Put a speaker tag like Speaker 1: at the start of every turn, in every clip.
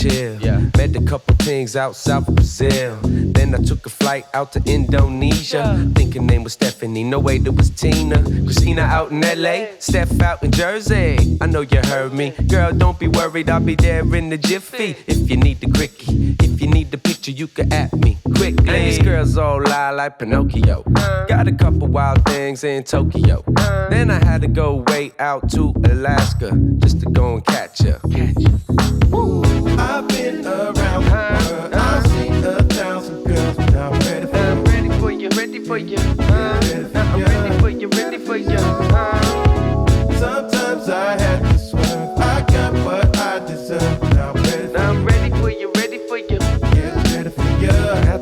Speaker 1: chill. Met a couple things out south of Brazil. Then I took a flight out to Indonesia. Thinking name was Stephanie, no way that was Tina. Christina out in LA, Steph out in Jersey. I know you heard me. Girl, don't be worried, I'll be there in the jiffy. If you need the quickie, if you need the picture, you can at me quickly. And these girls all lie like Pinocchio. Got a couple wild things in Tokyo. Then I had to go way out to Alaska just to go and catch her.
Speaker 2: I've been around the world. I've seen 1,000 girls, but I'm ready for you.
Speaker 3: I'm ready for you, ready for you. I'm ready for you, ready for you.
Speaker 2: Sometimes I had to swerve. I got what I deserve, but I'm ready for you.
Speaker 3: I'm ready for you, ready for you.
Speaker 2: Yeah, ready for you.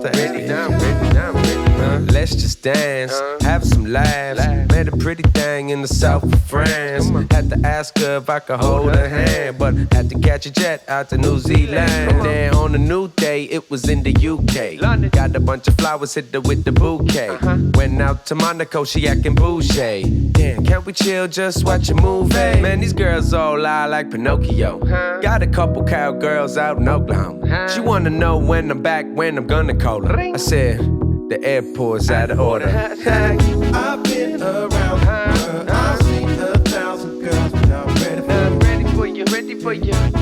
Speaker 1: Ready, now, ready, now, ready. Let's just dance, have some laughs. Met a pretty thing in the south of France. Had to ask her if I could hold her hand, but had to catch a jet out to New Zealand. And then on a new day, it was in the UK. Got a bunch of flowers, hit her with the bouquet. Went out to Monaco, she acting bougie. Damn, can't we chill, just watch a movie? Man, these girls all lie like Pinocchio. Got a couple cowgirls out in Oklahoma. She wanna know when I'm back, when I'm gonna call her. I said, the airport's out of order.
Speaker 2: I've been around the world. I've seen 1,000 girls, but I'm ready for you.
Speaker 3: I'm ready for you, ready for you.